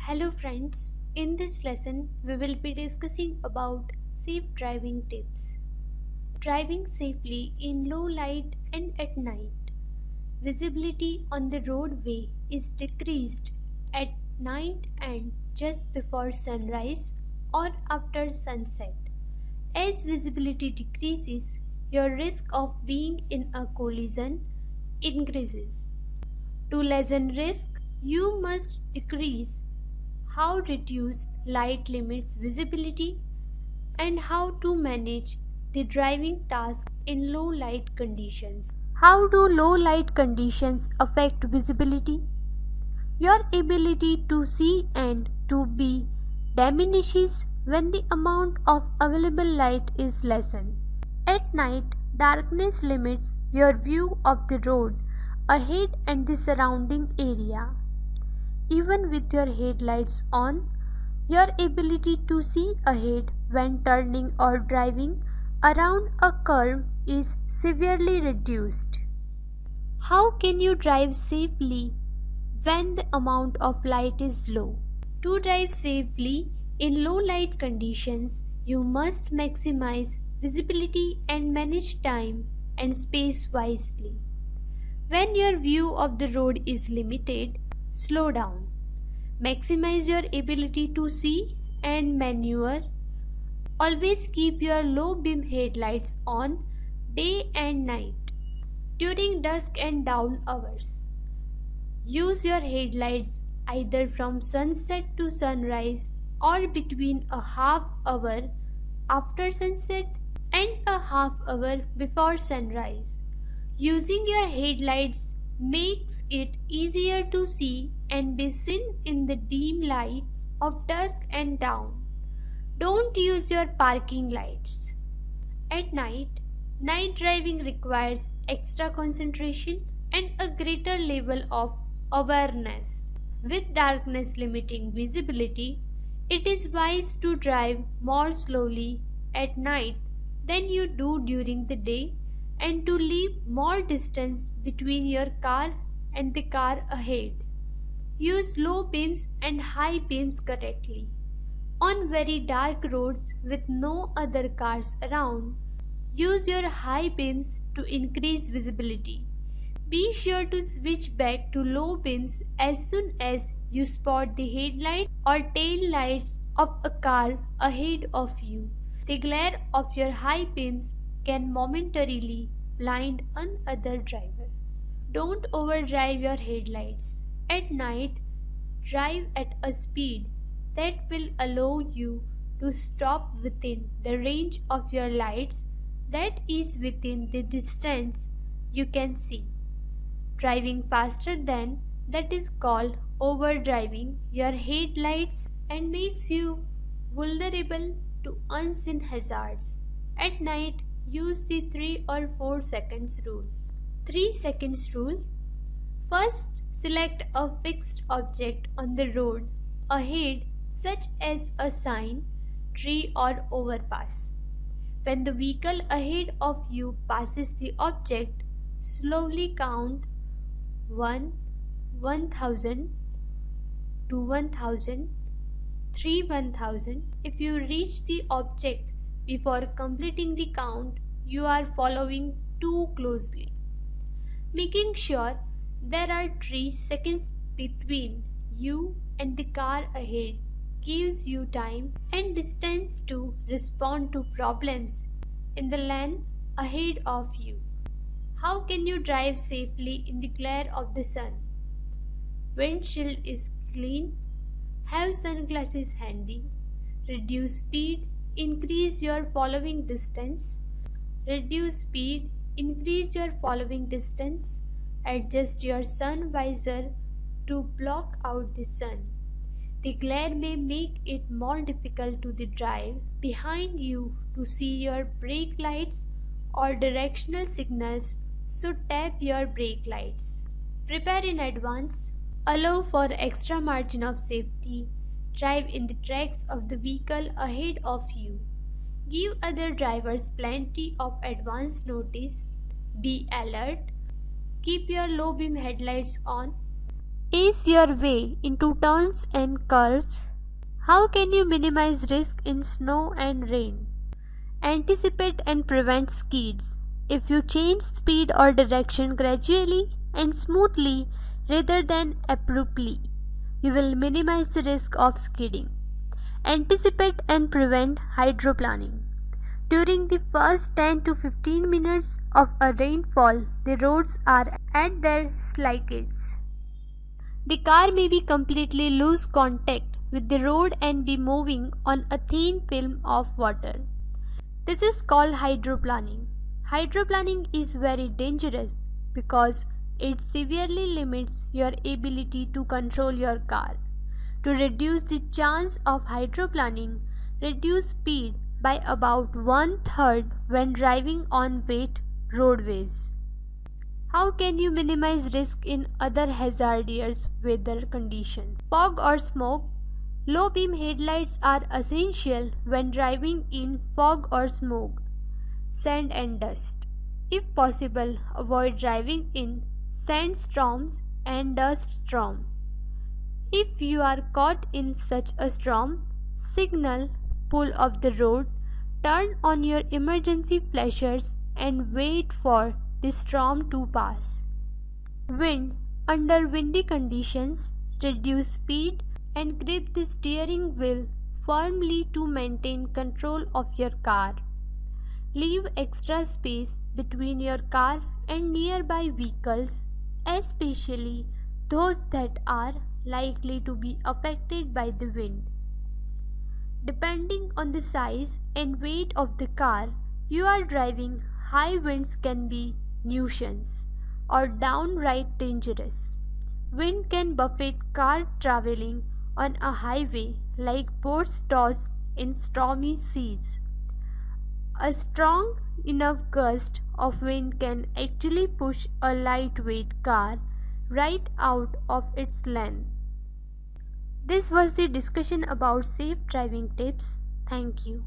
Hello friends, in this lesson we will be discussing about safe driving tips. Driving safely in low light and at night. Visibility on the roadway is decreased at night and just before sunrise or after sunset. As visibility decreases, your risk of being in a collision increases. To lessen risk, you must decrease how reduced light limits visibility and how to manage the driving task in low light conditions. How do low light conditions affect visibility? Your ability to see and to be diminishes when the amount of available light is lessened. At night, darkness limits your view of the road ahead and the surrounding area. Even with your headlights on, your ability to see ahead when turning or driving around a curve is severely reduced. How can you drive safely when the amount of light is low? To drive safely in low light conditions, you must maximize visibility and manage time and space wisely. When your view of the road is limited, slow down. Maximize your ability to see and maneuver. Always keep your low beam headlights on day and night. During dusk and dawn hours, use your headlights either from sunset to sunrise or between a half hour after sunset and a half hour before sunrise. Using your headlights makes it easier to see and be seen in the dim light of dusk and dawn. Don't use your parking lights. At night, night driving requires extra concentration and a greater level of awareness. With darkness limiting visibility, it is wise to drive more slowly at night than you do during the day and to leave more distance between your car and the car ahead. Use low beams and high beams correctly. On very dark roads with no other cars around, use your high beams to increase visibility. Be sure to switch back to low beams as soon as you spot the headlights or tail lights of a car ahead of you. The glare of your high beams can momentarily blind another driver. Don't overdrive your headlights. At night, drive at a speed that will allow you to stop within the range of your lights, that is within the distance you can see. Driving faster than that is called overdriving your headlights and makes you vulnerable to unseen hazards. At night, use the 3 or 4 seconds rule. 3 seconds rule. First, select a fixed object on the road ahead, such as a sign, tree or overpass. When the vehicle ahead of you passes the object, slowly count 1, 1000, 2, 1000, 3, 1000. If you reach the object before completing the count, you are following too closely. Making sure there are 3 seconds between you and the car ahead gives you time and distance to respond to problems in the lane ahead of you. How can you drive safely in the glare of the sun? Windshield is clean. Have sunglasses handy. Reduce speed. Increase your following distance. Reduce speed. Increase your following distance. Adjust your sun visor to block out the sun. The glare may make it more difficult to the drive behind you to see your brake lights or directional signals, so tap your brake lights. Prepare in advance. Allow for extra margin of safety. Drive in the tracks of the vehicle ahead of you. Give other drivers plenty of advance notice. Be alert. Keep your low beam headlights on. Ease your way into turns and curves. How can you minimize risk in snow and rain? Anticipate and prevent skids. If you change speed or direction gradually and smoothly rather than abruptly, you will minimize the risk of skidding. Anticipate and prevent hydroplaning. During the first 10 to 15 minutes of a rainfall, the roads are at their slickest. The car may be completely lose contact with the road and be moving on a thin film of water. This is called hydroplaning. Hydroplaning is very dangerous because it severely limits your ability to control your car. To reduce the chance of hydroplaning, reduce speed by about 1/3 when driving on wet roadways. How can you minimize risk in other hazardous weather conditions? Fog or smoke. Low beam headlights are essential when driving in fog or smoke, sand and dust. If possible, avoid driving in sandstorms and dust storms. If you are caught in such a storm, signal, pull off the road, turn on your emergency flashers and wait for the storm to pass. Wind. Under windy conditions, reduce speed and grip the steering wheel firmly to maintain control of your car. Leave extra space between your car and nearby vehicles, especially those that are likely to be affected by the wind. Depending on the size and weight of the car you are driving, high winds can be nuisance or downright dangerous. Wind can buffet car traveling on a highway like boats tossed in stormy seas. A strong enough gust of wind can actually push a lightweight car right out of its lane. This was the discussion about safe driving tips. Thank you.